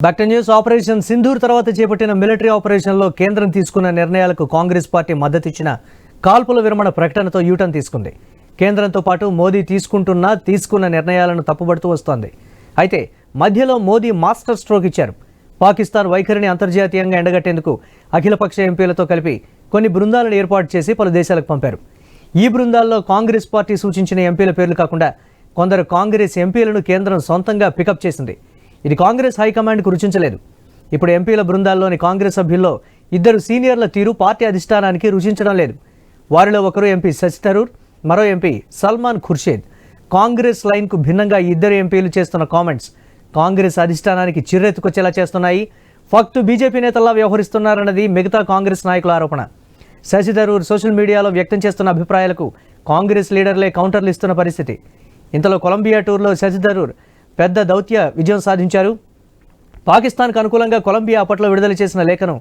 Back to news. Operation Sindoor తర్వాత చేపట్టిన military ఆపరేషన్లో కేంద్రం తీసుకున్న నిర్ణయాలకు కాంగ్రెస్ పార్టీ మద్దతిచ్చిన కాల్పుల విరమణ ప్రకటనతో యూటర్న్ తీసుకుంది. కేంద్రంతో పాటు మోదీ తీసుకున్న నిర్ణయాలను తప్పుబడుతూ వస్తోంది. అయితే మధ్యలో మోదీ మాస్టర్ స్ట్రోక్ ఇచ్చారు. పాకిస్తాన్ వైఖరిని అంతర్జాతీయంగా ఎండగట్టేందుకు అఖిలపక్ష ఎంపీలతో కలిపి కొన్ని బృందాలను ఏర్పాటు చేసి పలు దేశాలకు పంపారు. ఈ బృందాల్లో కాంగ్రెస్ పార్టీ సూచించిన ఎంపీల పేర్లు కాకుండా కొందరు కాంగ్రెస్ ఎంపీలను కేంద్రం సొంతంగా పికప్ చేసింది. ఇది కాంగ్రెస్ హైకమాండ్కు రుచించలేదు. ఇప్పుడు ఎంపీల బృందాల్లోని కాంగ్రెస్ సభ్యుల్లో ఇద్దరు సీనియర్ల తీరు పార్టీ అధిష్టానానికి రుచించడం లేదు. వారిలో ఒకరు ఎంపీ శశి థరూర్, మరో ఎంపీ సల్మాన్ ఖుర్షీద్. కాంగ్రెస్ లైన్కు భిన్నంగా ఇద్దరు ఎంపీలు చేస్తున్న కామెంట్స్ కాంగ్రెస్ అధిష్టానానికి చిర్రెత్తుకొచ్చేలా చేస్తున్నాయి. ఫక్తు బీజేపీ నేతల్లా వ్యవహరిస్తున్నారన్నది మిగతా కాంగ్రెస్ నాయకుల ఆరోపణ. శశి థరూర్ సోషల్ మీడియాలో వ్యక్తం చేస్తున్న అభిప్రాయాలకు కాంగ్రెస్ లీడర్లే కౌంటర్లు ఇస్తున్న పరిస్థితి. ఇంతలో కొలంబియా టూర్లో శశి థరూర్ పెద్ద దౌత్య విజయం సాధించారు. పాకిస్తాన్కు అనుకూలంగా కొలంబియా అప్పట్లో విడుదల చేసిన లేఖను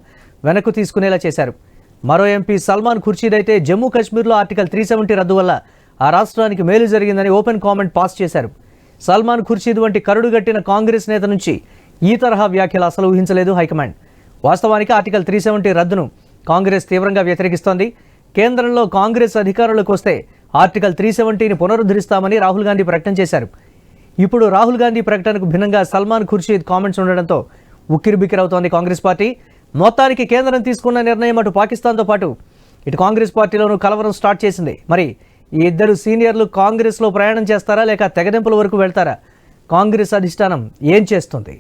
వెనక్కు తీసుకునేలా చేశారు. మరో ఎంపీ సల్మాన్ ఖుర్షీద్ అయితే జమ్మూ కాశ్మీర్లో ఆర్టికల్ 370 రద్దు వల్ల ఆ రాష్ట్రానికి మేలు జరిగిందని ఓపెన్ కామెంట్ పాస్ చేశారు. సల్మాన్ ఖుర్షీద్ వంటి కరుడుగట్టిన కాంగ్రెస్ నేత నుంచి ఈ తరహా వ్యాఖ్యలు అసలు ఊహించలేదు హైకమాండ్. వాస్తవానికి ఆర్టికల్ 370 రద్దును కాంగ్రెస్ తీవ్రంగా వ్యతిరేకిస్తోంది. కేంద్రంలో కాంగ్రెస్ అధికారులకు వస్తే ఆర్టికల్ 370ని పునరుద్ధరిస్తామని రాహుల్ గాంధీ ప్రకటన చేశారు. ఇప్పుడు రాహుల్ గాంధీ ప్రకటనకు భిన్నంగా సల్మాన్ ఖుర్షీద్ కామెంట్స్ ఉండడంతో ఉక్కిరిబిక్కిరవుతోంది కాంగ్రెస్ పార్టీ. మొత్తానికి కేంద్రం తీసుకున్న నిర్ణయం అటు పాకిస్తాన్తో పాటు ఇటు కాంగ్రెస్ పార్టీలోనూ కలవరం స్టార్ట్ చేసింది. మరి ఈ ఇద్దరు సీనియర్లు కాంగ్రెస్లో ప్రయాణం చేస్తారా లేక తెగదెంపుల వరకు వెళ్తారా? కాంగ్రెస్ అధిష్టానం ఏం చేస్తుంది?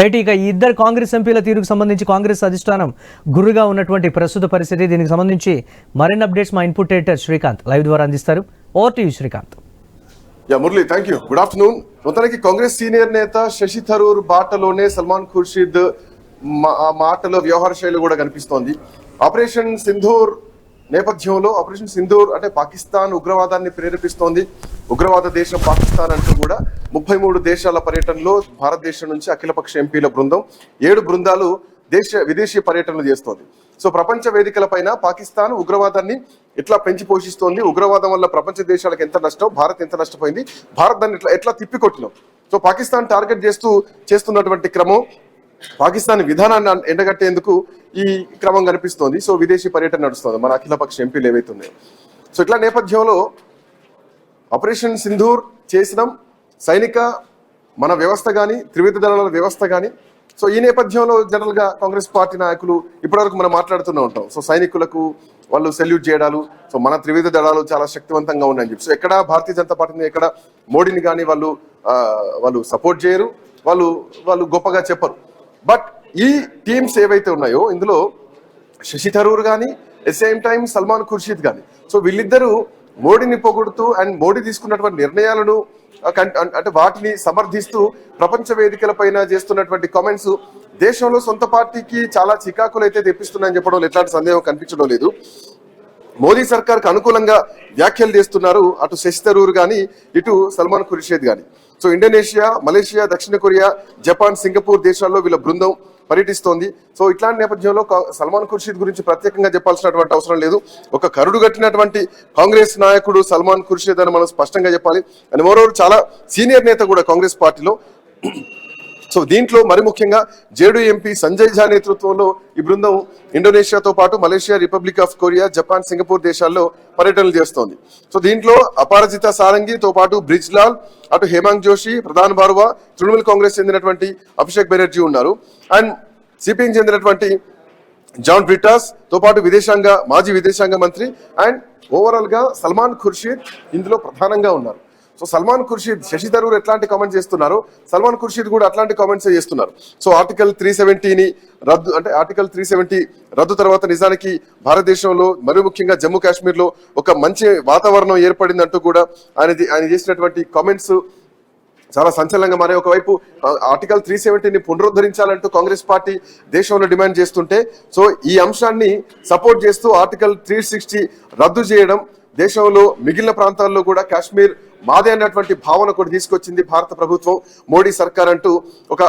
రైట్, ఇక ఈ ఇద్దరు కాంగ్రెస్ ఎంపీల తీరుకు సంబంధించి కాంగ్రెస్ అధిష్టానం గుర్రుగా ఉన్నటువంటి ప్రస్తుత పరిస్థితి. దీనికి సంబంధించి మరిన్ని అప్డేట్స్ మా ఇన్పుట్ ఎడిటర్ శ్రీకాంత్ లైవ్ ద్వారా అందిస్తారు. Over to you Srikanth. Murali, thank you. Good afternoon. మొత్తానికి కాంగ్రెస్ సీనియర్ నేత శశి థరూర్ బాటలోనే సల్మాన్ ఖుర్షీద్ మాటలో వ్యవహార శైలి కూడా కనిపిస్తోంది. ఆపరేషన్ సింధూర్ నేపథ్యంలో ఆపరేషన్ సింధూర్ అంటే పాకిస్తాన్ ఉగ్రవాదాన్ని ప్రేరేపిస్తోంది, ఉగ్రవాద దేశం పాకిస్తాన్ అంటూ కూడా 33 దేశాల పర్యటనలో భారతదేశం నుంచి అఖిలపక్ష ఎంపీల బృందం 7 బృందాలు విదేశీ పర్యటనలు చేస్తోంది. సో ప్రపంచ వేదికలపైన పాకిస్తాన్ ఉగ్రవాదాన్ని ఎట్లా పెంచి పోషిస్తోంది, ఉగ్రవాదం వల్ల ప్రపంచ దేశాలకు ఎంత నష్టం, భారత్ ఎంత నష్టపోయింది, భారత్ దాన్ని ఎట్లా తిప్పికొట్టినాం. సో పాకిస్తాన్ టార్గెట్ చేస్తున్నటువంటి క్రమం, పాకిస్తాన్ విధానాన్ని ఎండగట్టేందుకు ఈ క్రమం కనిపిస్తోంది. సో విదేశీ పర్యటన నడుస్తోంది మన అఖిలపక్ష ఎంపీలు ఏవైతే ఉన్నాయో. సో ఇట్లా నేపథ్యంలో ఆపరేషన్ సింధూర్ చేసిన సైనిక మన వ్యవస్థ కానీ త్రివిధ దళాల వ్యవస్థ కానీ, సో ఈ నేపథ్యంలో జనరల్గా కాంగ్రెస్ పార్టీ నాయకులు ఇప్పటివరకు మనం మాట్లాడుతూనే ఉంటాం. సో సైనికులకు వాళ్ళు సెల్యూట్ చేయడాలు, సో మన త్రివిధ దళాలు చాలా శక్తివంతంగా ఉన్నాయని చెప్పి. సో ఎక్కడ భారతీయ జనతా పార్టీని ఎక్కడ మోడీని కానీ వాళ్ళు సపోర్ట్ చేయరు, వాళ్ళు గొప్పగా చెప్పరు. బట్ ఈ టీమ్స్ ఏవైతే ఉన్నాయో ఇందులో శశి థరూర్ కానీ at same time Salman Khurshid కానీ, సో వీళ్ళిద్దరూ మోడీని పొగుడుతూ అండ్ మోడీ తీసుకున్నటువంటి నిర్ణయాలను అంటే వాటిని సమర్థిస్తూ ప్రపంచ వేదికల పైన చేస్తున్నటువంటి కామెంట్స్ దేశంలో సొంత పార్టీకి చాలా చికాకులు అయితే తెప్పిస్తున్నాయని చెప్పడం ఎట్లాంటి సందేహం కనిపించడం లేదు. మోదీ సర్కార్కు అనుకూలంగా వ్యాఖ్యలు చేస్తున్నారు అటు శశి థరూర్ కానీ ఇటు సల్మాన్ ఖుర్షీద్ కానీ. సో ఇండోనేషియా, మలేషియా, దక్షిణ కొరియా, జపాన్, సింగపూర్ దేశాల్లో వీళ్ళ బృందం పర్యటిస్తోంది. సో ఇట్లాంటి నేపథ్యంలో సల్మాన్ ఖుర్షీద్ గురించి ప్రత్యేకంగా చెప్పాల్సినటువంటి అవసరం లేదు. ఒక కరుడు కట్టినటువంటి కాంగ్రెస్ నాయకుడు సల్మాన్ ఖుర్షీద్ అని మనం స్పష్టంగా చెప్పాలి. అండ్ మరోవర్ చాలా సీనియర్ నేత కూడా కాంగ్రెస్ పార్టీలో. సో దీంట్లో మరి ముఖ్యంగా జేడీ ఎంపీ సంజయ్ ఝా నేతృత్వంలో ఈ బృందం ఇండోనేషియాతో పాటు Malaysia, republic of Korea, Japan, Singapore దేశాల్లో పర్యటనలు చేస్తోంది. సో దీంట్లో అపారజిత సారంగితో పాటు బ్రిజ్ లాల్, అటు హేమాంగ్ జోషి, ప్రధాన్ బారువా, తృణమూల్ కాంగ్రెస్ చెందినటువంటి అభిషేక్ బెనర్జీ ఉన్నారు. అండ్ సిపిఎం చెందినటువంటి జాన్ బ్రిటాస్ తో పాటు మాజీ విదేశాంగ మంత్రి అండ్ ఓవరాల్ గా సల్మాన్ ఖుర్షీద్ ఇందులో ప్రధానంగా ఉన్నారు. సో సల్మాన్ ఖుర్షీద్, శశి థరూర్ ఎట్లాంటి కామెంట్స్ చేస్తున్నారు, సల్మాన్ ఖుర్షీద్ కూడా అట్లాంటి కామెంట్స్ చేస్తున్నారు. సో ఆర్టికల్ 370ని రద్దు అంటే ఆర్టికల్ 370 రద్దు తర్వాత నిజానికి భారతదేశంలో మరి ముఖ్యంగా జమ్మూ కాశ్మీర్లో ఒక మంచి వాతావరణం ఏర్పడిందంటూ కూడా ఆయన చేసినటువంటి కామెంట్స్ చాలా సంచలనంగా మారే. ఒకవైపు ఆర్టికల్ 370ని పునరుద్ధరించాలంటూ కాంగ్రెస్ పార్టీ దేశంలో డిమాండ్ చేస్తుంటే, సో ఈ అంశాన్ని సపోర్ట్ చేస్తూ ఆర్టికల్ 360 రద్దు చేయడం దేశంలో మిగిలిన ప్రాంతాల్లో కూడా కాశ్మీర్ మాదే అన్నటువంటి భావన కూడా తీసుకొచ్చింది భారత ప్రభుత్వం, మోడీ సర్కార్ అంటూ ఒక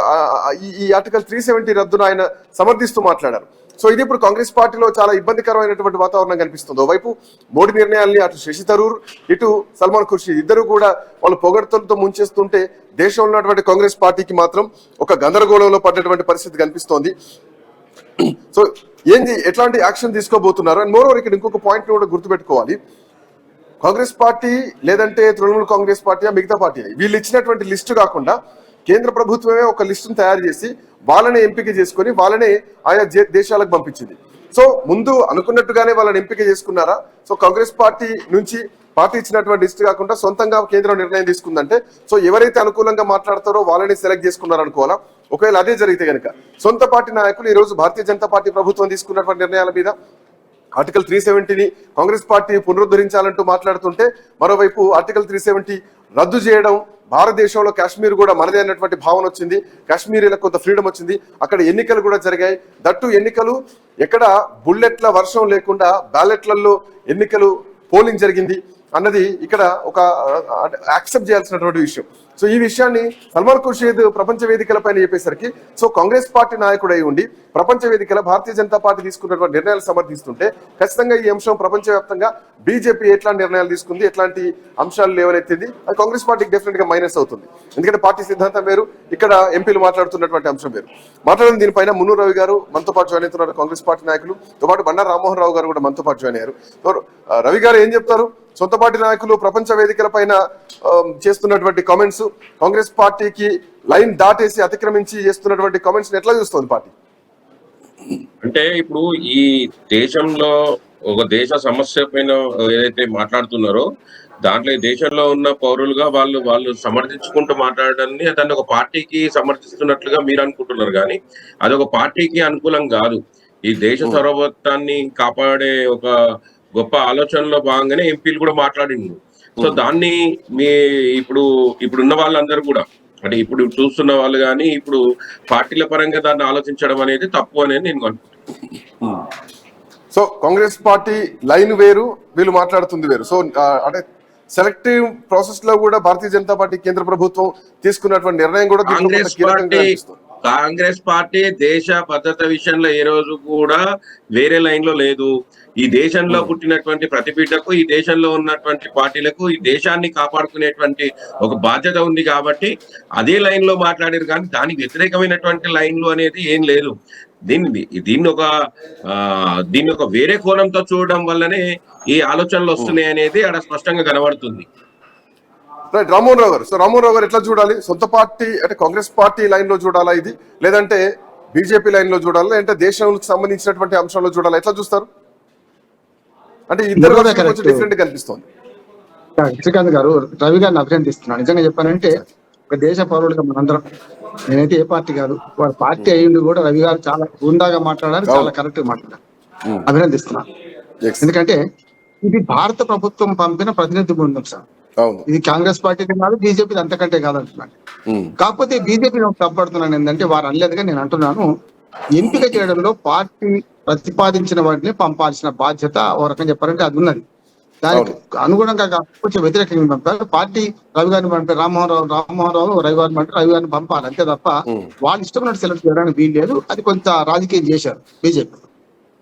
ఈ ఆర్టికల్ 370 రద్దును ఆయన సమర్థిస్తూ మాట్లాడారు. సో ఇది ఇప్పుడు కాంగ్రెస్ పార్టీలో చాలా ఇబ్బందికరమైనటువంటి వాతావరణం కనిపిస్తుంది. ఓవైపు మోడీ నిర్ణయాల్ని అటు శశి థరూర్ ఇటు సల్మాన్ ఖుర్షీద్ ఇద్దరు కూడా వాళ్ళు పొగడ్తలతో ముంచేస్తుంటే దేశంలో ఉన్నటువంటి కాంగ్రెస్ పార్టీకి మాత్రం ఒక గందరగోళంలో పడ్డటువంటి పరిస్థితి కనిపిస్తోంది. సో ఏంది, ఎట్లాంటి యాక్షన్ తీసుకోబోతున్నారు? అండ్ మోరోవర్ ఇక్కడ ఇంకొక పాయింట్ కూడా గుర్తుపెట్టుకోవాలి. కాంగ్రెస్ పార్టీ లేదంటే తృణమూల్ కాంగ్రెస్ పార్టీ మిగతా పార్టీ వీళ్ళు ఇచ్చినటువంటి లిస్టు కాకుండా కేంద్ర ప్రభుత్వమే ఒక లిస్టును తయారు చేసి వాళ్ళనే ఎంపిక చేసుకొని వాళ్ళనే ఆయా దేశాలకు పంపించింది. సో ముందు అనుకున్నట్టుగానే వాళ్ళని ఎంపిక చేసుకున్నారా? సో కాంగ్రెస్ పార్టీ నుంచి పార్టీ ఇచ్చినటువంటి లిస్ట్ కాకుండా సొంతంగా కేంద్రం నిర్ణయం తీసుకుందంటే సో ఎవరైతే అనుకూలంగా మాట్లాడతారో వాళ్ళని సెలెక్ట్ చేసుకున్నారు అనుకోవాలా? ఒకవేళ అదే జరిగితే కనుక సొంత పార్టీ నాయకులు ఈ రోజు భారతీయ జనతా పార్టీ ప్రభుత్వం తీసుకున్నటువంటి నిర్ణయాల మీద ఆర్టికల్ 370ని కాంగ్రెస్ పార్టీ పునరుద్ధరించాలంటూ మాట్లాడుతుంటే మరోవైపు ఆర్టికల్ 370 రద్దు చేయడం, భారతదేశంలో కాశ్మీర్ కూడా మనదే అన్నటువంటి భావన వచ్చింది, కాశ్మీరీలకు కొంత ఫ్రీడమ్ వచ్చింది, అక్కడ ఎన్నికలు కూడా జరిగాయి. దట్టు ఎన్నికలు ఎక్కడ బుల్లెట్ల వర్షం లేకుండా బ్యాలెట్లలో ఎన్నికలు పోలింగ్ జరిగింది అన్నది ఇక్కడ ఒక యాక్సెప్ట్ చేయాల్సినటువంటి విషయం. సో ఈ విషయాన్ని సల్మాన్ ఖుర్షీద్ ప్రపంచ వేదికలపైన చెప్పేసరికి సో కాంగ్రెస్ పార్టీ నాయకుడై ఉండి ప్రపంచ వేదికల భారతీయ జనతా పార్టీ తీసుకున్నటువంటి నిర్ణయాలు సమర్థిస్తుంటే ఖచ్చితంగా ఈ అంశం ప్రపంచవ్యాప్తంగా బీజేపీ ఎట్లాంటి నిర్ణయాలు తీసుకుంది, ఎట్లాంటి అంశాలు లేవనెత్తింది, అది కాంగ్రెస్ పార్టీకి డెఫినెట్ గా మైనస్ అవుతుంది. ఎందుకంటే పార్టీ సిద్ధాంతం వేరు, ఇక్కడ ఎంపీలు మాట్లాడుతున్నటువంటి అంశం వేరు. మాట్లాడిన దీనిపైన మున్నూరు రవి గారు మనతో పాటు జాయిన్ అవుతున్నారు, కాంగ్రెస్ పార్టీ నాయకులు. తో పాటు బండారు రామ్మోహన్ రావు గారు కూడా మనతో పాటు జాయిన్ అయ్యారు. రవి గారు ఏం చెప్తారు? సొంత పార్టీ నాయకులు ప్రపంచ వేదికల పైన చేస్తున్నటువంటి కామెంట్స్, కాంగ్రెస్ పార్టీకి లైన్ దాటేసి అతిక్రమించి చేస్తున్నటువంటి కామెంట్స్ ఎట్లా చూస్తుంది పార్టీ? అంటే ఇప్పుడు ఈ దేశంలో ఒక దేశ సమస్య పైన ఏదైతే మాట్లాడుతున్నారో దాంట్లో ఈ దేశంలో ఉన్న పౌరులుగా వాళ్ళు సమర్థించుకుంటూ మాట్లాడడాన్ని దాన్ని ఒక పార్టీకి సమర్థిస్తున్నట్లుగా మీరు అనుకుంటున్నారు, కానీ అది ఒక పార్టీకి అనుకూలం కాదు. ఈ దేశ సార్వభౌమత్వాన్ని కాపాడే ఒక గొప్ప ఆలోచనలో భాగంగానే ఎంపీలు కూడా మాట్లాడిండు. సో దాన్ని ఇప్పుడున్న వాళ్ళందరూ కూడా అంటే ఇప్పుడు చూస్తున్న వాళ్ళు కానీ ఇప్పుడు పార్టీల పరంగా దాన్ని ఆలోచించడం అనేది తప్పు అనేది నేను అనుకుంటున్నాను. సో కాంగ్రెస్ పార్టీ లైన్ వేరు, వీళ్ళు మాట్లాడుతుంది వేరు. సో అంటే సెలెక్టివ్ ప్రాసెస్ లో కూడా భారతీయ జనతా పార్టీ కేంద్ర ప్రభుత్వం తీసుకున్నటువంటి నిర్ణయం కూడా కాంగ్రెస్ పార్టీ దేశ భద్రత విషయంలో ఏ రోజు కూడా వేరే లైన్ లో లేదు. ఈ దేశంలో పుట్టినటువంటి ప్రతి బిడ్డకు, ఈ దేశంలో ఉన్నటువంటి పార్టీలకు ఈ దేశాన్ని కాపాడుకునేటువంటి ఒక బాధ్యత ఉంది కాబట్టి అదే లైన్ లో మాట్లాడారు, కానీ దానికి వ్యతిరేకమైనటువంటి లైన్లు అనేది ఏం లేదు. దీన్ని ఒక వేరే కోణంతో చూడడం వల్లనే ఈ ఆలోచనలు వస్తున్నాయి అనేది అక్కడ స్పష్టంగా కనబడుతుంది. రైట్, రామ్మోహన్ రావు గారు. సో రామ్మోహన్ రావు గారు ఎట్లా చూడాలి? సొంత పార్టీ అంటే కాంగ్రెస్ పార్టీ లైన్ లో చూడాలా ఇది, లేదంటే బీజేపీ లైన్ లో చూడాలా, లేదంటే దేశానికి సంబంధించినటువంటి అంశంలో చూడాలా? ఎట్లా చూస్తారు? అంటే ఇద్దరు కొంచెం డిఫరెంట్ కనిపిస్తుంది. శ్రీకాంత్ గారు, రవి గారిని అభినందిస్తున్నాను. నిజంగా చెప్పానంటే ఒక దేశ పౌరుడిగా మనందరం, నేనైతే ఏ పార్టీ కాదు, వారి పార్టీ అయ్యింది కూడా రవి గారు చాలా హుందాగా మాట్లాడారు, చాలా కరెక్ట్ గా మాట్లాడారు. అభినందిస్తున్నాను. ఎందుకంటే ఇది భారత ప్రభుత్వం పంపిన ప్రతినిధి బృందం సార్. ఇది కాంగ్రెస్ పార్టీ కాదు, బీజేపీ అంతకంటే కాదంటున్నాను. కాకపోతే బీజేపీ తప్పడుతున్నాను ఏంటంటే వారు అనలేదుగా నేను అంటున్నాను, ఎంపిక చేయడంలో పార్టీ ప్రతిపాదించిన వాటిని పంపాల్సిన బాధ్యత ఓ రకంగా చెప్పారంటే అది ఉన్నది. దానికి అనుగుణంగా కొంచెం వ్యతిరేకంగా పంపారు. పార్టీ రవి గారిని పంపారు, రామ్మోహన్ రావు రవి గారిని పంపారు, రవి గారిని పంపాలి అంతే తప్ప వాళ్ళు ఇష్టమైనట్టు సెలెక్ట్ చేయడానికి వీలు లేదు. అది కొంత రాజకీయం చేశారు బీజేపీ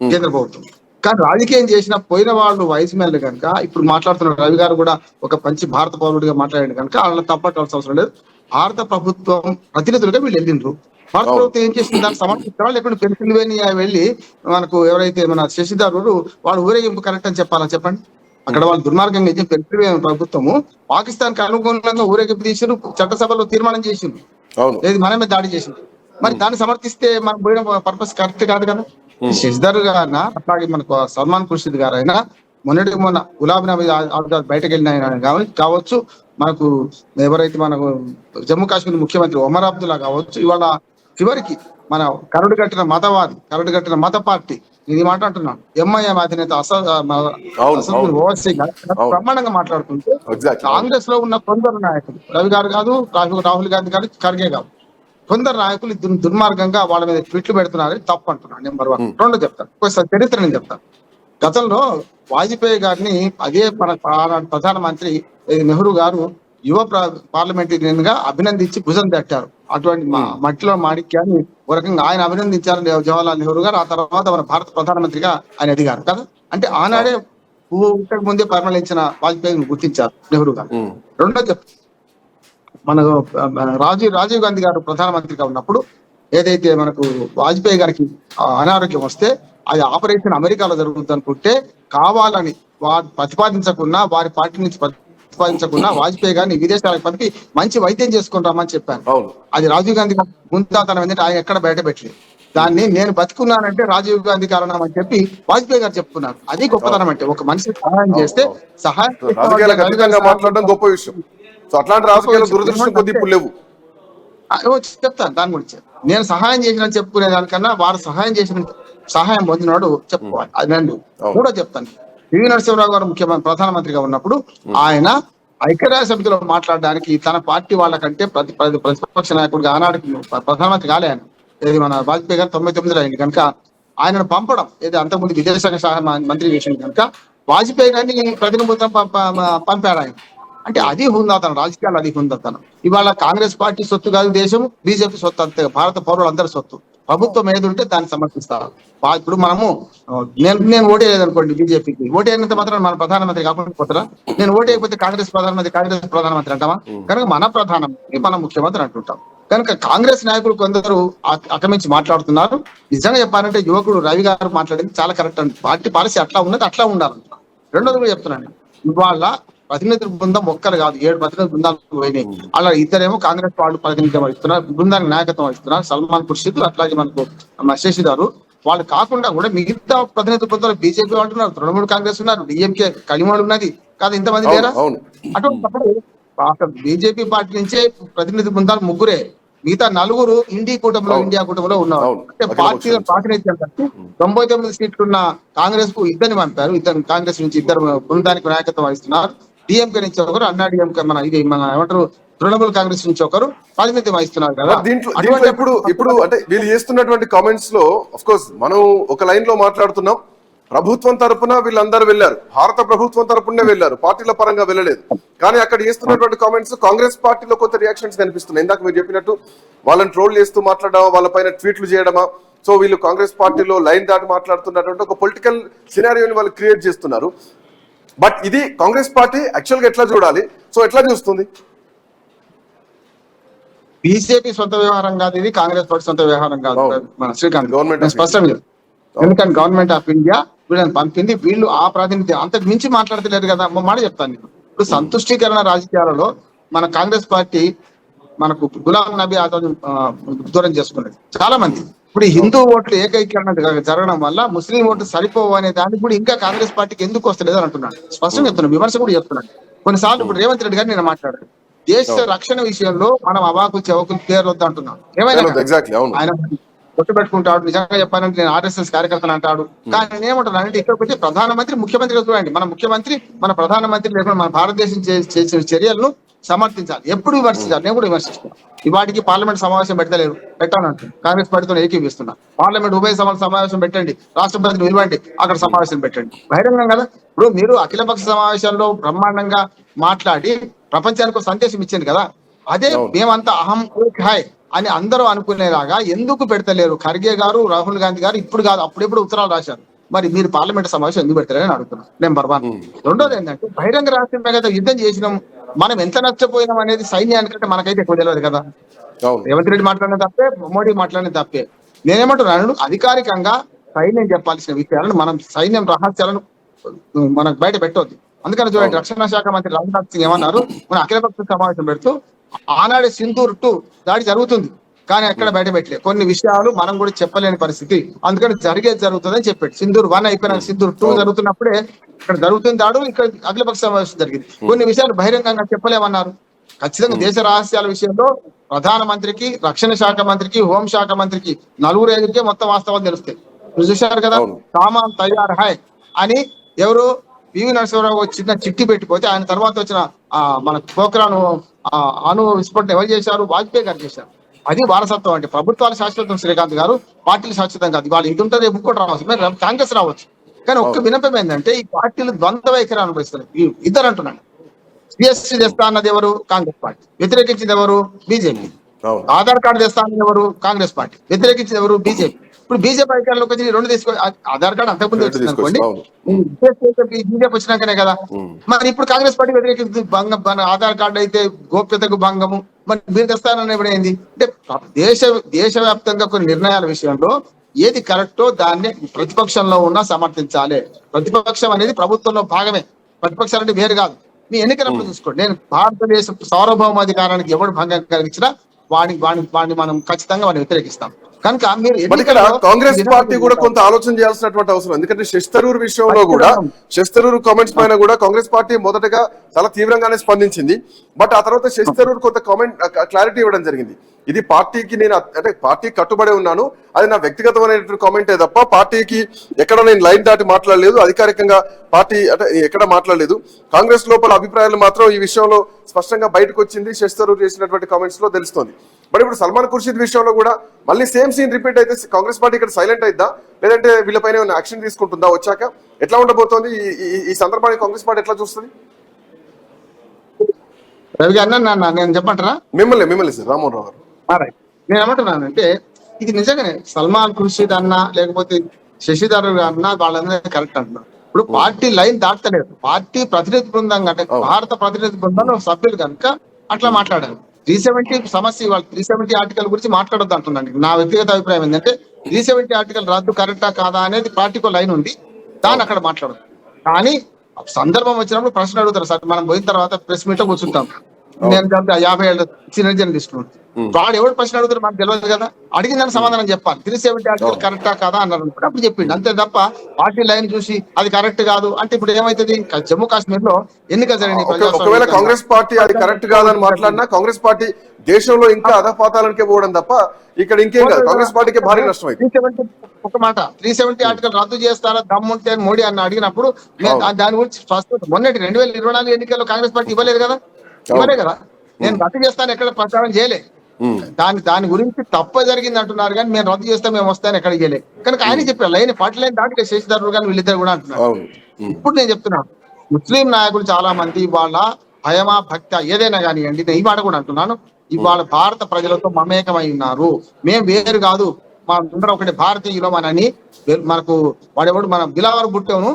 కేంద్ర ప్రభుత్వం. కానీ రాజకీయం చేసిన పోయిన వాళ్ళు వయసు మేళ్ళు కనుక ఇప్పుడు మాట్లాడుతున్న రవి గారు కూడా ఒక మంచి భారత పౌరుడిగా మాట్లాడాడు కనుక వాళ్ళని తప్పట్టాల్సిన అవసరం లేదు. భారత ప్రభుత్వం ప్రతినిధులుగా వీళ్ళు వెళ్ళిండ్రు. భారత ప్రభుత్వం ఏం చేసింది, దాన్ని సమర్థించడం లేకుండా పెన్సిల్వేనియా వెళ్ళి మనకు ఎవరైతే మన శశి థరూర్ వాళ్ళు ఊరేగింపు కరెక్ట్ అని చెప్పాలా చెప్పండి? అక్కడ వాళ్ళు దుర్మార్గంగా ఇచ్చిన పెన్సిల్వేనియా ప్రభుత్వము పాకిస్తాన్ కి అనుగుణంగా ఊరేగింపు తీసిండ్రు, చట్టసభలో తీర్మానం చేసిండ్రు, లేదు మనమే దాడి చేసింది. మరి దాన్ని సమర్థిస్తే మనకు పోయిన పర్పస్ కరెక్ట్ కాదు కదా. శశి థరూర్ గారైనా అట్లాగే మనకు సల్మాన్ ఖుర్షీద్ గారైనా మొన్న గులాబీ నబీ ఆజాద్ బయటకు వెళ్ళిన కావచ్చు, మనకు ఎవరైతే మనకు జమ్మూ కాశ్మీర్ ముఖ్యమంత్రి ఒమర్ అబ్దుల్లా కావచ్చు, ఇవాళ చివరికి మన కరడు కట్టిన మత పార్టీ ఇది మాట్లాడుతున్నాను ఎంఐఎం అధినేత ఓవైసీ బ్రహ్మాండంగా మాట్లాడుతుంటే కాంగ్రెస్ లో ఉన్న కొందరు నాయకులు, రవి గారు కాదు, రాహుల్ గాంధీ గారు, ఖర్గే కాదు, కొందరు నాయకులు దుర్మార్గంగా వాళ్ళ మీద ట్వీట్లు పెడుతున్నారు, తప్పు అంటున్నాను. నెంబర్ 1. 2 చెప్తాను, ఒకసారి చరిత్ర నేను చెప్తాను. గతంలో వాజ్పేయి గారిని అదే మన ప్రధానమంత్రి నెహ్రూ గారు యువ పార్లమెంటేరియన్ గా అభినందించి భుజం తట్టారు. అటువంటి మట్టిలో మాణిక్యాన్ని ఒక రకంగా ఆయన అభినందించారు జవహర్లాల్ నెహ్రూ గారు. ఆ తర్వాత మన భారత ప్రధానమంత్రిగా ఆయన ఎదిగారు కదా. అంటే ఆనాడే ఇంతకు ముందే పరిమళించిన వాజ్పేయిని గుర్తించారు నెహ్రూ గారు. రెండో మన రాజీవ్ గాంధీ గారు ప్రధానమంత్రిగా ఉన్నప్పుడు ఏదైతే మనకు వాజ్పేయి గారికి అనారోగ్యం వస్తే అది ఆపరేషన్ అమెరికాలో జరుగుతుంది అనుకుంటే కావాలని వారు ప్రతిపాదించకుండా వారి పార్టీ నుంచి ప్రతిపాదించకుండా వాజ్పేయి గారిని విదేశాలకు పంపి మంచి వైద్యం చేసుకుని రమ్మని చెప్పాను. అది రాజీవ్ గాంధీ ముందుతనం ఏంటంటే ఆయన ఎక్కడ బయట పెట్టలేదు. దాన్ని నేను బతుకున్నానంటే రాజీవ్ గాంధీ కారణం అని చెప్పి వాజ్పేయి గారు చెప్తున్నారు. అది గొప్పతనం. అంటే ఒక మనిషి సహాయం చేస్తే సహాయం మాట్లాడడం గొప్ప విషయం. అట్లాంటి రాజకీయాల దురదృష్టం కొద్ది ఇప్పుడు లేవు. చెప్తాను దాని గురించి. నేను సహాయం చేసిన చెప్పుకునే దానికన్నా వారు సహాయం చేసిన సహాయం పొందినవాడు చెప్పుకోవాలి. అది నేను కూడా చెప్తాను. పివి నరసింహరావు గారు ప్రధానమంత్రిగా ఉన్నప్పుడు ఆయన ఐక్యరాజ్య సమితిలో మాట్లాడడానికి తన పార్టీ వాళ్ళకంటే ప్రతిపక్ష నాయకుడిగా ఆనాడికి ప్రధానమంత్రి కాలే ఆయన. ఇది మన వాజ్పేయి గారు 99లో అయింది కనుక ఆయనను పంపడం ఏది అంతకుముందు విదేశాంగ శాఖ మంత్రి చేసింది కనుక వాజ్పేయి గారిని ప్రతినిధులతో పంపాడు ఆయన. అంటే అది హుందాతనం, రాజకీయాలు అది హుందాతనం. ఇవాళ కాంగ్రెస్ పార్టీ సొత్తు కాదు దేశం, బీజేపీ సొత్తు అంతే, భారత పౌరులందరి సొత్తు. ప్రభుత్వం ఏది ఉంటే దాన్ని సమర్థిస్తారు. ఇప్పుడు మనము నేను ఓటేయలేదు అనుకోండి బీజేపీకి, ఓటేయనంత మాత్రం మన ప్రధానమంత్రి కాకుండా పోతారా? నేను ఓటేయకపోతే కాంగ్రెస్ ప్రధానమంత్రి అంటామా? కనుక మన ప్రధానమంత్రి మన ముఖ్యమంత్రి అంటుంటాం. కనుక కాంగ్రెస్ నాయకులు కొందరు అకమించి మాట్లాడుతున్నారు. నిజంగా చెప్పాలంటే యువకుడు రవి గారు మాట్లాడింది చాలా కరెక్ట్ అండి. పార్టీ పాలసీ అట్లా ఉన్నది, అట్లా ఉండాలంటున్నాను. రెండోది కూడా చెప్తున్నాను, ఇవాళ ప్రతినిధి బృందం ఒక్కరు కాదు, 7 ప్రతినిధి బృందాలు పోయినాయి. అలా ఇద్దరేమో కాంగ్రెస్ వాళ్ళు ప్రాతినిధ్యం వహిస్తున్నారు, బృందానికి నాయకత్వం వహిస్తున్నారు, సల్మాన్ ఖుర్షీద్ అట్లాగే మనకు శశి గారు. వాళ్ళు కాకుండా కూడా మిగతా ప్రతినిధి బృందాలు బీజేపీ వాళ్ళు ఉన్నారు, తృణమూల్ కాంగ్రెస్ ఉన్నారు, డిఎంకే కలిమోడు ఉన్నది కాదు, ఇంతమంది లేరా? అటువంటి బీజేపీ పార్టీ నుంచే ప్రతినిధి బృందాలు 3, మిగతా 4 ఇండియా కూటమిలో ఉన్నారు. అంటే పార్టీల ప్రాతినిధ్యం బట్టి 99 సీట్లున్న కాంగ్రెస్ కు 2 పంపారు. కాంగ్రెస్ నుంచి 2 బృందానికి నాయకత్వం వహిస్తున్నారు. డిఎంకే నుంచి ఒకరు, అన్నా డిఎంకే మన ఏమంటారు తృణమూల్ కాంగ్రెస్ నుంచి ఒకరు ప్రాతినిధ్యం వహిస్తున్నారు కదా. దీంట్లో ఇప్పుడు అంటే వీళ్ళు చేస్తున్నటువంటి కామెంట్స్ లో ఆఫ్ కోర్స్ మనం ఒక లైన్ లో మాట్లాడుతున్నాం. ప్రభుత్వం తరపున వీళ్ళందరూ వెళ్ళారు, భారత ప్రభుత్వం తరపునే వెళ్ళారు, పార్టీల పరంగా వెళ్ళలేదు. కానీ అక్కడ చేస్తున్నటువంటి కామెంట్స్ కాంగ్రెస్ పార్టీలో కొంత రియాక్షన్స్ కనిపిస్తున్నాయి. ఇందాక మీరు చెప్పినట్టు వాళ్ళని ట్రోల్ చేస్తూ మాట్లాడమా, వాళ్ళ పైన ట్వీట్లు చేయడమా, సో వీళ్ళు కాంగ్రెస్ పార్టీలో లైన్ దాటి మాట్లాడుతున్నటువంటి ఒక పొలిటికల్ సినారియోని వాళ్ళు క్రియేట్ చేస్తున్నారు. బట్ ఇది కాంగ్రెస్ పార్టీ యాక్చువల్ గా ఎట్లా చూడాలి, సో ఎట్లా చూస్తుంది? బీజేపీ సొంత వ్యవహారం కాదు ఇది, కాంగ్రెస్ పార్టీ సొంత వ్యవహారం కాదు. మన శ్రీకాంత్ గవర్నమెంట్ స్పష్టంగా, ఎందుకంటే గవర్నమెంట్ ఆఫ్ ఇండియా వీళ్ళని పంపింది, వీళ్ళు ఆ ప్రాతినిధ్యం అంతకు మించి మాట్లాడతలేరు కదా. మాట చెప్తాను నేను. ఇప్పుడు సంతుష్టీకరణ రాజకీయాలలో మన కాంగ్రెస్ పార్టీ మనకు గులాం నబీ ఆజాద్ దూరం చేసుకున్నది చాలా మంది. ఇప్పుడు హిందూ ఓట్లు ఏకైకరణ జరగడం వల్ల ముస్లిం ఓట్లు సరిపోవు అనే దానికి కూడా ఇంకా కాంగ్రెస్ పార్టీకి ఎందుకు వస్తలేదు అని అంటున్నాను. స్పష్టంగా చెప్తున్నాను, విమర్శ కూడా చెప్తున్నాను. కొన్నిసార్లు ఇప్పుడు రేవంత్ రెడ్డి గారు నేను మాట్లాడాను, దేశ రక్షణ విషయంలో మనం అవాకులు చెవకులు పేర్లు వద్దు అంటున్నాం. ఏమైనా ఆయన కొట్టు పెట్టుకుంటాడు. నిజంగా చెప్పాలంటే నేను ఆర్ఎస్ఎస్ కార్యకర్తలు అంటాడు. కానీ నేను ఏమంటున్నాను అంటే ఇక్కడికి వచ్చి ప్రధానమంత్రి ముఖ్యమంత్రిగా చూడండి, మన ముఖ్యమంత్రి మన ప్రధానమంత్రి లేకుండా మన భారతదేశం చేసిన చర్యలను సమర్థించాలి, ఎప్పుడు విమర్శించాలి. నేను కూడా విమర్శిస్తాను. ఇవాటికి పార్లమెంట్ సమావేశం పెట్టానంటు కాంగ్రెస్ పార్టీతో ఏకీవిస్తున్నా. పార్లమెంట్ ఉభయ సభల సమావేశం పెట్టండి, రాష్ట్రపతిని పిలవండి, అక్కడ సమావేశం పెట్టండి, బహిరంగం కదా. ఇప్పుడు మీరు అఖిలపక్ష సమావేశాల్లో బ్రహ్మాండంగా మాట్లాడి ప్రపంచానికి సందేశం ఇచ్చింది కదా. అదే మేమంతా అహం హాయ్ అని అందరూ అనుకునేలాగా ఎందుకు పెడతలేరు? ఖర్గే గారు, రాహుల్ గాంధీ గారు ఇప్పుడు కాదు అప్పుడెప్పుడు ఉత్తరాలు రాశారు. మరి మీరు పార్లమెంట్ సమావేశం ఎందుకు పెడతారని అడుగుతున్నాను. నెంబర్ 1. రెండోది ఏంటంటే బహిరంగ రాష్ట్రం కదా యుద్ధం చేసినాం, మనం ఎంత నష్టపోయినాం అనేది సైన్యానికంటే మనకైతే ఎక్కువ తెలియదు కదా. రేవంత్ రెడ్డి మాట్లాడిన తప్పే, మోడీ మాట్లాడిన తప్పే. నేనేమంటున్నాను, అధికారికంగా సైన్యం చెప్పాల్సిన విషయాలను మనం సైన్యం రహస్యాలను మనకు బయట పెట్టవద్దు. అందుకని చూడండి, రక్షణ శాఖ మంత్రి రాజ్నాథ్ సింగ్ ఏమన్నారు, మన అఖిలపక్ష సమావేశం పెడుతూ ఆనాడే సింధూర్ 2 దాడి జరుగుతుంది కానీ ఎక్కడ బయట పెట్టలేదు. కొన్ని విషయాలు మనం కూడా చెప్పలేని పరిస్థితి, అందుకని జరిగేది జరుగుతుందని చెప్పాడు. సింధూర్ 1 అయిపోయినా సింధూర్ 2 జరుగుతున్నప్పుడే ఇక్కడ జరుగుతుంది దాడు, ఇక్కడ అఖిలపక్ష సమావేశం జరిగింది. కొన్ని విషయాలు బహిరంగంగా చెప్పలేమన్నారు. ఖచ్చితంగా దేశ రహస్యాల విషయంలో ప్రధానమంత్రికి, రక్షణ శాఖ మంత్రికి, హోంశాఖ మంత్రికి 4-5కే మొత్తం వాస్తవాలు తెలుస్తాయి. మీరు చూశారు కదా, సామాన్ తయారు హాయ్ అని ఎవరు పివి నరసింహరావు చిన్న చిట్టి పెట్టిపోతే ఆయన తర్వాత వచ్చిన మన పోఖ్రాన్ అణు విస్ఫోటన ఎవరు చేశారు? వాజ్పేయి గారు చేశారు. అది వారసత్వం. అంటే ప్రభుత్వాలు శాశ్వతం శ్రీకాంత్ గారు, పార్టీలు శాశ్వతం కాదు. వాళ్ళు ఇది ఉంటుంది, ఇంకోటి రావచ్చు, కాంగ్రెస్ రావచ్చు, కానీ ఒక్క వినపం ఏంటంటే ఈ పార్టీలు ద్వంద్వ వైఖరి అనుభవిస్తారు. ఇద్దరు అంటున్నాను, సిఎస్సి తెస్తా అన్నది ఎవరు? కాంగ్రెస్ పార్టీ. వ్యతిరేకించింది ఎవరు? బీజేపీ. అవును. ఆధార్ కార్డు తెస్తా అన్నది ఎవరు? కాంగ్రెస్ పార్టీ. వ్యతిరేకించింది ఎవరు? బీజేపీ. ఇప్పుడు బీజేపీ అధికారంలోకి వచ్చి రెండు తీసుకో, ఆధార్ కార్డు అంతకుముందు వచ్చింది అనుకోండి, బీజేపీ వచ్చినాకనే కదా. మరి ఇప్పుడు కాంగ్రెస్ పార్టీ వ్యతిరేకించింది, భంగం ఆధార్ కార్డు అయితే గోప్యతకు భంగము, మరి మీరు తెస్తానని ఇప్పుడు ఏంది అంటే దేశవ్యాప్తంగా కొన్ని నిర్ణయాల విషయంలో ఏది కరెక్టో దాన్ని ప్రతిపక్షంలో ఉన్నా సమర్థించాలి. ప్రతిపక్షం అనేది ప్రభుత్వంలో భాగమే, ప్రతిపక్షాలు అంటే వేరు కాదు. మీ ఎన్నికలప్పుడు చూసుకోండి, నేను భారతదేశ సార్వభౌమాధికారానికి ఎవరు భంగం కలిగించినా వాడిని మనం ఖచ్చితంగా వాడిని వ్యతిరేకిస్తాం. కనుక మీరు ఇక్కడ కాంగ్రెస్ పార్టీ కూడా కొంత ఆలోచన చేయాల్సినటువంటి అవసరం. ఎందుకంటే శశి థరూర్ విషయంలో కూడా, శశి థరూర్ కామెంట్స్ పైన కూడా కాంగ్రెస్ పార్టీ మొదటగా చాలా తీవ్రంగానే స్పందించింది. బట్ ఆ తర్వాత శశి థరూర్ కొంత క్లారిటీ ఇవ్వడం జరిగింది. ఇది పార్టీకి నేను అంటే పార్టీ కట్టుబడి ఉన్నాను, అది నా వ్యక్తిగతమైనటువంటి కామెంటే తప్ప పార్టీకి ఎక్కడ నేను లైన్ దాటి మాట్లాడలేదు, అధికారికంగా పార్టీ అంటే ఎక్కడ మాట్లాడలేదు. కాంగ్రెస్ లోపల అభిప్రాయాలు మాత్రం ఈ విషయంలో స్పష్టంగా బయటకు వచ్చింది శశి థరూర్ చేసినటువంటి కామెంట్స్ లో తెలుస్తోంది. బట్ ఇప్పుడు సల్మాన్ ఖుర్షీద్ విషయంలో కూడా మళ్ళీ సేమ్ సీన్ రిపీట్ అయితే కాంగ్రెస్ పార్టీ ఇక్కడ సైలెంట్ అయిద్దా, లేదంటే వీళ్ళపైన ఏమైనా యాక్షన్ తీసుకుంటుందా? వచ్చాక ఎట్లా ఉండబోతోంది ఈ సందర్భాన్ని కాంగ్రెస్ పార్టీ ఎట్లా చూస్తుంది? రవి గారు నేను చెప్పమంటారా? మిమ్మల్ని సార్ రామ్మోహన్ రావు గారు. నేను ఏమంటున్నానంటే ఇది నిజంగానే సల్మాన్ ఖుర్షీద్ అన్న లేకపోతే శశి థరూర్ అన్న వాళ్ళందరూ కరెక్ట్ అంటున్నారు. ఇప్పుడు పార్టీ లైన్ దాటలేదు, పార్టీ ప్రతినిధి బృందం అంటే భారత ప్రతినిధి బృందంలో సభ్యులు కనుక అట్లా మాట్లాడారు. 370 సమస్య, వాళ్ళు 370 ఆర్టికల్ గురించి మాట్లాడొద్దు అంటుందండి. నా వ్యక్తిగత అభిప్రాయం ఏంటంటే 370 ఆర్టికల్ రద్దు కరెక్టా కాదా అనేది పార్టీకో లైన్ ఉంది, దాన్ని అక్కడ మాట్లాడదు. కానీ సందర్భం వచ్చినప్పుడు ప్రశ్న అడుగుతారు. సార్ మనం పోయిన తర్వాత ప్రెస్ మీట్ లో కూర్చుంటాం, నేను 50 ఏళ్ళ సీనియర్ జర్నలిస్ట్, వాడు ఎవరు ప్రశ్న అడుగుతారు మనకు తెలియదు కదా, అడిగిందని సమాధానం చెప్పాలి. 370 ఆర్టికల్ కరెక్టా కాదా అన్నారు, అప్పుడు చెప్పిండు అంతే తప్ప పార్టీ లైన్ చూసి అది కరెక్ట్ కాదు అంటే ఇప్పుడు ఏమైతుంది? జమ్మూ కాశ్మీర్ లో ఎన్నికలు జరిగినాయి, ఒకవేళ కాంగ్రెస్ పార్టీ అది కరెక్ట్ కాదని మాట్లాడినా కాంగ్రెస్ పార్టీ దేశంలో ఇంకా అధపాతాలకే పోవడం తప్ప ఇక్కడ ఇంకేం కాదు, కాంగ్రెస్ పార్టీకి భారీ నష్టం అయింది. ఒక మాట 370 ఆర్టికల్ రద్దు చేస్తారా దమ్ముంటే మోడీ అని అడిగినప్పుడు దాని గురించి ఫస్ట్ మొన్నటి 2024 ఎన్నికల్లో కాంగ్రెస్ పార్టీ ఇవ్వలేదు కదా, ఇవ్వలే కదా. నేను రద్దు చేస్తాను ఎక్కడ ప్రచారం చేయలే, దాని గురించి తప్ప జరిగింది అంటున్నారు కానీ మేము రద్దు చేస్తాం మేము వస్తాను ఎక్కడ చేయలేదు. కనుక ఆయన చెప్పారు లైన్ పార్టీ లైన్ దాటి శశి థరూర్ కానీ వీళ్ళిద్దరు కూడా అంటున్నారు. ఇప్పుడు నేను చెప్తున్నాను, ముస్లిం నాయకులు చాలా మంది వాళ్ళ భయమా భక్త ఏదైనా కానివ్వండి, నేను ఈ మాట కూడా అంటున్నాను, ఇవాళ భారత ప్రజలతో మమేకమై ఉన్నారు. మేము వేరు కాదు, మా అందరం ఒకటి భారతీయులం అని మనకు వాడెవడు మన బిలావర్ బుట్టను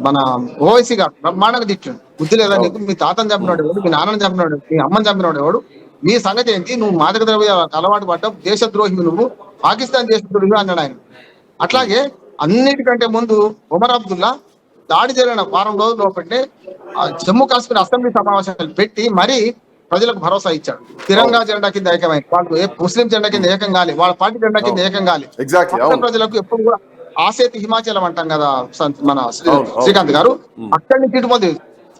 మన ఓవైసీ గారు బ్రహ్మాండంగా తిట్టాడు. బుద్ధి లేదా నీకు, మీ తాతను చంపినవాడు ఎవడు, మీ నాన్నని చంపినవాడు ఎవడు, మీ అమ్మని చంపినవాడు ఎవడు, మీ సంగతి ఏంటి, నువ్వు మాదక ద్రవ్యాలకు అలవాటు పడ్డావు, దేశద్రోహి నువ్వు, పాకిస్తాన్ దేశద్రోహి అన్నాడు ఆయన. అట్లాగే అన్నిటికంటే ముందు ఉమర్ అబ్దుల్లా దాడి జరిగిన వారం రోజుల లోపలనే జమ్మూ కాశ్మీర్ అసెంబ్లీ సమావేశాలు పెట్టి మరీ ప్రజలకు భరోసా ఇచ్చాడు. తిరంగా జెండా కింద ఏకమైంది, వాళ్ళు ముస్లిం జెండా కింద ఏకం కాలి, వాళ్ళ పార్టీ జెండా కింద ఏకం కాలి. ప్రజలకు ఎప్పుడు కూడా ఆసేతు హిమాచలం అంటాం కదా మన శ్రీకాంత్ గారు, అక్కడి నుంచి ఇటు పోతే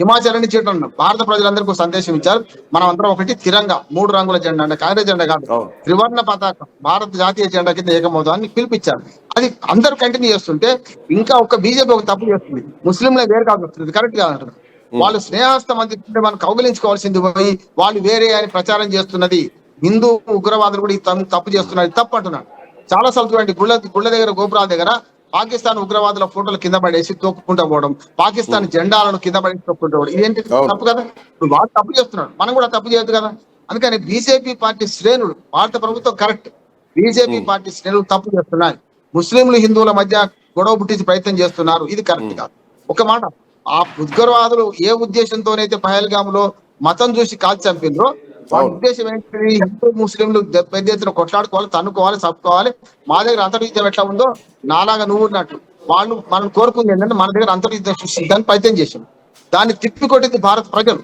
హిమాచల్ నుంచి ఇటు అన్నాం. భారత ప్రజలందరికీ సందేశం ఇచ్చారు, మనం అందరం ఒకటి తిరంగా 3 రంగుల జెండా అంటే కాంగ్రెస్ జెండా కాదు, త్రివర్ణ పతాకం భారత జాతీయ జెండా కింద ఏకమవుతామని పిలిపించారు. అది అందరూ కంటిన్యూ చేస్తుంటే ఇంకా ఒక బీజేపీ ఒక తప్పు చేస్తుంది, ముస్లింలే వేరు కాదు వస్తుంది, కరెక్ట్ కాదంటారు. వాళ్ళు స్నేహస్థం అందిస్తుంటే మనం కౌగిలించుకోవాల్సింది పోయి వాళ్ళు వేరే అని ప్రచారం చేస్తున్నది. హిందూ ఉగ్రవాదులు కూడా ఈ తప్పు చేస్తున్నారు, తప్పు అంటున్నాడు. చాలా సార్లు చూడండి, గుళ్ళ దగ్గర గోపురాల దగ్గర పాకిస్తాన్ ఉగ్రవాదుల ఫోటోలు కింద పడేసి తొక్కుకుంటూ పోవడం, పాకిస్తాన్ జెండాలను కింద పడేసి తొక్కుంటూ పోవడం, ఇదేంటి తప్పు కదా. ఇప్పుడు వాడు తప్పు చేస్తున్నాడు, మనం కూడా తప్పు చేయొద్దు కదా. అందుకని బీజేపీ పార్టీ శ్రేణులు, భారత ప్రభుత్వం కరెక్ట్, బీజేపీ పార్టీ శ్రేణులు తప్పు చేస్తున్నాయి, ముస్లింలు హిందువుల మధ్య గొడవ పుట్టించి ప్రయత్నం చేస్తున్నారు, ఇది కరెక్ట్ కాదు. ఒక మాట, ఆ ఉగ్రవాదులు ఏ ఉద్దేశంతోనైతే పహల్గాములో మతం చూసి కాల్చి చంపిండ్రో వాళ్ళ ఉద్దేశం ఏంటి? హిందూ ముస్లింలు పెద్ద ఎత్తున కొట్లాడుకోవాలి, తన్నుకోవాలి, చప్పుకోవాలి. మా దగ్గర అంతర్యుద్ధం ఎట్లా ఉందో నాలాగా నువ్వు ఉన్నట్టు వాళ్ళు మనం కోరుకుంది ఏంటంటే మన దగ్గర అంతర్యుద్ధం సృష్టించడానికి ప్రయత్నం చేసాం. దాన్ని తిప్పి కొట్టింది భారత ప్రజలు,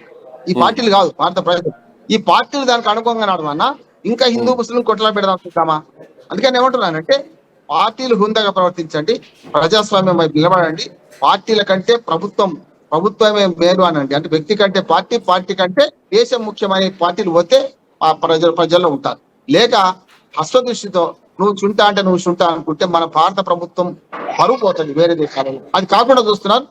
ఈ పార్టీలు కాదు, భారత ప్రజలు. ఈ పార్టీలు దానికి అనుకూలంగా నడవన్నా ఇంకా హిందూ ముస్లిం కొట్లా పెడదాం అనుకుంటామా? అందుకని ఏమంటున్నానంటే పార్టీలు హుందాగా ప్రవర్తించండి, ప్రజాస్వామ్యం వైపు నిలబడండి. పార్టీల కంటే ప్రభుత్వమే మేలు అనండి. అంటే వ్యక్తి కంటే పార్టీ, పార్టీ కంటే దేశం ముఖ్యమైన పార్టీలు పోతే ఆ ప్రజల్లో ఉంటారు. లేక హస్తదృష్టితో నువ్వు చుంటా అంటే నువ్వు చుంటా అనుకుంటే మన భారత ప్రభుత్వం పరువు పోతుంది వేరే దేశాలలో. అది కాకుండా చూస్తున్నారు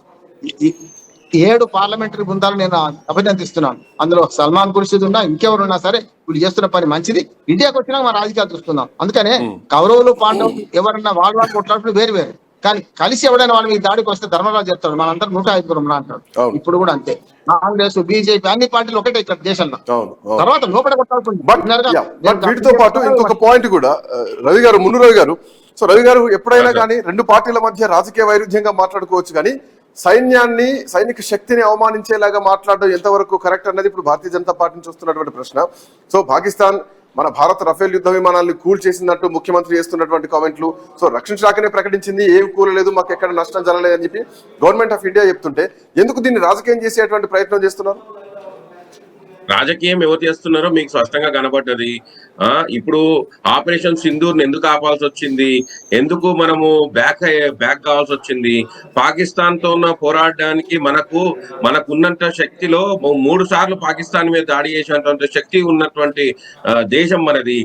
7 పార్లమెంటరీ బృందాలు నేను అభినందిస్తున్నాను. అందులో సల్మాన్ ఖుర్షీద్ ఉన్నా ఇంకెవరున్నా సరే వీళ్ళు చేస్తున్న పని మంచిది. ఇండియాకి వచ్చినా మన రాజకీయాలు చూస్తున్నాం. అందుకనే కౌరవులు పాండవులు ఎవరన్నా వాళ్ళు కొట్లాడుతున్న వేరు వేరు, కానీ కలిసి ఎవడైనా వాళ్ళ మీద దాడికి వస్తే ధర్మరాజు చెప్తాడు మనందరం 105 ఉన్నా అంటాడు. అవును. ఇప్పుడు కూడా అంతే, కాంగ్రెస్ బీజేపీ అన్ని పార్టీలు ఒకటే ఇక్కడ దేశంలో. అవును, అవును. తర్వాత లోపల కొట్టాల్సింది. బట్ వీటితో పాటు ఇంకొక పాయింట్ కూడా రవి గారు, మున్ను రవి గారు, సో రవి గారు ఎప్పుడైనా కానీ రెండు పార్టీల మధ్య రాజకీయ వైరుధ్యంగా మాట్లాడుకోవచ్చు, కానీ సైన్యాన్ని, సైనిక శక్తిని అవమానించేలాగా మాట్లాడడం ఎంతవరకు కరెక్ట్ అన్నది ఇప్పుడు భారతీయ జనతా పార్టీ నుంచి వస్తున్నటువంటి ప్రశ్న. సో పాకిస్తాన్ మన భారత రఫేల్ యుద్ధ విమానాన్ని కూల్ చేసినట్టు ముఖ్యమంత్రి చేస్తున్నటువంటి కామెంట్లు, సో రక్షణ శాఖనే ప్రకటించింది ఏం కూలలేదు, మాకు ఎక్కడ నష్టం జరగలేదు అని చెప్పి గవర్నమెంట్ ఆఫ్ ఇండియా చెప్తుంటే ఎందుకు దీన్ని రాజకీయం చేసేటువంటి ప్రయత్నం చేస్తున్నారు? రాజకీయం ఎవరు చేస్తున్నారో మీకు స్పష్టంగా కనబడ్డది. ఇప్పుడు ఆపరేషన్ సింధూర్ ఎందుకు ఆపాల్సి వచ్చింది, ఎందుకు మనము బ్యాక్ కావాల్సి వచ్చింది? పాకిస్తాన్ తో ఉన్న పోరాడడానికి మనకున్నంత శక్తిలో 3 సార్లు పాకిస్తాన్ మీద దాడి చేసేటువంటి శక్తి ఉన్నటువంటి దేశం మనది.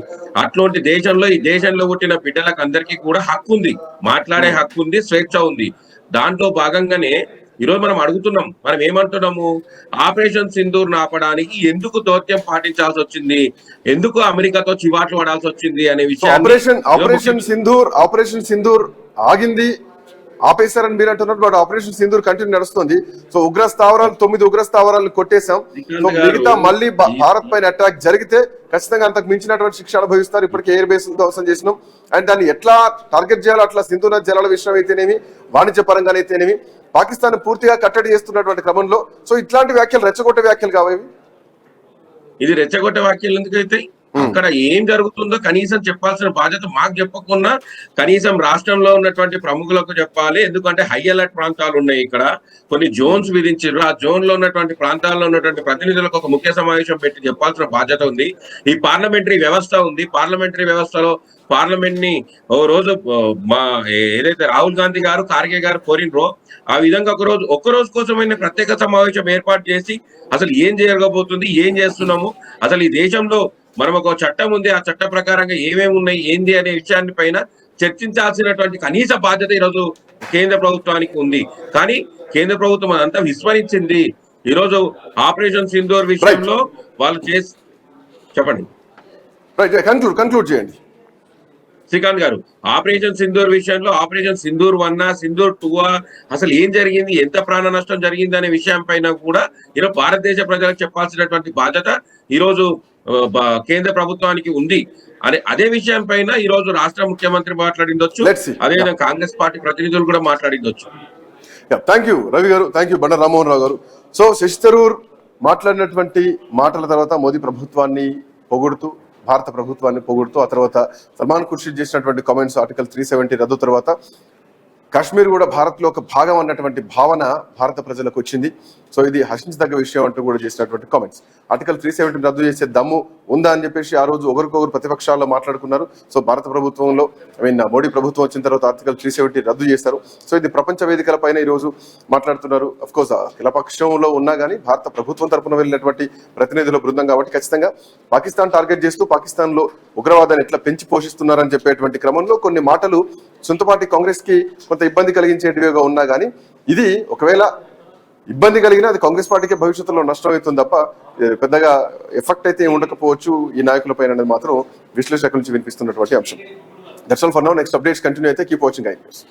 అట్లాంటి దేశంలో, ఈ దేశంలో పుట్టిన బిడ్డలకు అందరికీ కూడా హక్కు ఉంది, మాట్లాడే హక్కు ఉంది, స్వేచ్ఛ ఉంది. దాంట్లో భాగంగానే ఈరోజు మనం అడుగుతున్నాం, మనం ఏమంటున్నాము, ఆపరేషన్ సింధూర్ ఆపడానికి ఎందుకు దౌత్యం పాటించాల్సి వచ్చింది, ఎందుకు అమెరికాతో చివాట్లు పడాల్సి వచ్చింది అనే విషయం. ఆపరేషన్ సింధూర్ ఆగింది, ఆపేశారని మీరు అంటున్నారు. బట్ ఆపరేషన్ సింధూర్ కంటిన్యూ నడుస్తుంది. సో 9 ఉగ్ర స్థావరాలను కొట్టేశాం. సో మిగతా మళ్ళీ భారత్ పైన అటాక్ జరిగితే ఖచ్చితంగా అంతకు మించినటువంటి శిక్ష అనుభవిస్తారు. ఇప్పటికే ఎయిర్ బేస్ ధ్వంసం చేసినాం. అండ్ దాన్ని ఎట్లా టార్గెట్ చేయాలో అట్లా సింధు నది జలాల విషయం అయితేనేమి, వాణిజ్య పరంగానైతేనేమి పాకిస్తాన్ పూర్తిగా కట్టడి చేస్తున్నటువంటి క్రమంలో సో ఇట్లాంటి వ్యాఖ్యలు రెచ్చగొట్టే వ్యాఖ్యలు కావేవి? ఇది రెచ్చగొట్టే వ్యాఖ్యలు ఎందుకైతే అక్కడ ఏం జరుగుతుందో కనీసం చెప్పాల్సిన బాధ్యత మాకు చెప్పకుండా కనీసం రాష్ట్రంలో ఉన్నటువంటి ప్రముఖులకు చెప్పాలి. ఎందుకంటే హై అలర్ట్ ప్రాంతాలు ఉన్నాయి, ఇక్కడ కొన్ని జోన్స్ విధించారు. ఆ జోన్ లో ఉన్నటువంటి ప్రాంతాల్లో ఉన్నటువంటి ప్రతినిధులకు ఒక ముఖ్య సమావేశం పెట్టి చెప్పాల్సిన బాధ్యత ఉంది. ఈ పార్లమెంటరీ వ్యవస్థ ఉంది, పార్లమెంటరీ వ్యవస్థలో పార్లమెంట్ ని ఓ రోజు మా ఏదైతే రాహుల్ గాంధీ గారు, ఖార్గే గారు కోరినరో ఆ విధంగా ఒక్క రోజు కోసమైన ప్రత్యేక సమావేశం ఏర్పాటు చేసి అసలు ఏం జరగబోతుంది, ఏం చేస్తున్నాము, అసలు ఈ దేశంలో మనం ఒక చట్టం ఉంది, ఆ చట్ట ప్రకారంగా ఏమేమి ఉన్నాయి, ఏంది అనే విషయాన్ని పైన చర్చించాల్సినటువంటి కనీస బాధ్యత ఈరోజు కేంద్ర ప్రభుత్వానికి ఉంది. కానీ కేంద్ర ప్రభుత్వం అదంతా విస్మరించింది. ఈరోజు ఆపరేషన్ సింధూర్ విషయంలో వాళ్ళు చెప్పండి కంక్లూడ్ చేయండి శ్రీకాంత్ గారు. ఆపరేషన్ సింధూర్ విషయంలో ఆపరేషన్ సింధూర్ 1, సింధూర్ 2 అసలు ఏం జరిగింది, ఎంత ప్రాణ నష్టం జరిగింది అనే విషయం పైన కూడా ఈరోజు భారతదేశ ప్రజలకు చెప్పాల్సినటువంటి బాధ్యత ఈరోజు కేంద్ర ప్రభుత్వానికి ఉంది. అదే విషయం పైన ఈ రోజు రాష్ట్ర ముఖ్యమంత్రి మాట్లాడిందొచ్చు, అదేవిధంగా కాంగ్రెస్ పార్టీ ప్రతినిధులు కూడా మాట్లాడిందొచ్చు. థ్యాంక్ యూ రవి గారు, థ్యాంక్ యూ బండారు రామ్మోహన్ రావు గారు. సో శశి థరూర్ మాట్లాడినటువంటి మాటల తర్వాత మోదీ ప్రభుత్వాన్ని పొగుడుతూ, భారత ప్రభుత్వాన్ని పొగుడుతూ, ఆ తర్వాత సల్మాన్ ఖుర్షీద్ చేసినటువంటి కామెంట్స్, ఆర్టికల్ 370 రద్దు తర్వాత కాశ్మీర్ కూడా భారత్ లో ఒక భాగం అన్నటువంటి భావన భారత ప్రజలకు వచ్చింది. సో ఇది హర్షించదగ్గ విషయం అంటూ కూడా చేసినటువంటి కామెంట్స్. ఆర్టికల్ 370 రద్దు చేసే దమ్ము ఉందా అని చెప్పేసి ఆ రోజు ఒకరికొకరు ప్రతిపక్షాల్లో మాట్లాడుకున్నారు. సో భారత ప్రభుత్వంలో మోడీ ప్రభుత్వం వచ్చిన తర్వాత ఆర్టికల్ 370 రద్దు చేశారు. సో ఇది ప్రపంచ వేదికల పైన ఈ రోజు మాట్లాడుతున్నారు. అఫ్ కోర్స్ కిలపక్షంలో ఉన్నా కానీ భారత ప్రభుత్వం తరపున వెళ్ళినటువంటి ప్రతినిధుల బృందం కాబట్టి ఖచ్చితంగా పాకిస్తాన్ టార్గెట్ చేస్తూ పాకిస్తాన్ లో ఉగ్రవాదాన్ని ఎట్లా పెంచి పోషిస్తున్నారని చెప్పేటువంటి క్రమంలో కొన్ని మాటలు సొంతపార్టీ కాంగ్రెస్ కి కొంత ఇబ్బంది కలిగించేటివిగా ఉన్నా కానీ ఇది ఒకవేళ ఇబ్బంది కలిగినా అది కాంగ్రెస్ పార్టీకి భవిష్యత్తులో నష్టం అవుతుంది తప్ప పెద్దగా ఎఫెక్ట్ అయితే ఉండకపోవచ్చు ఈ నాయకుల పైన అనేది మాత్రం విశ్లేషకుల నుంచి వినిపిస్తున్నటువంటి అంశం. That's all for now. Next updates continue అయితే కీప్ వాచింగ్ ఐ న్యూస్.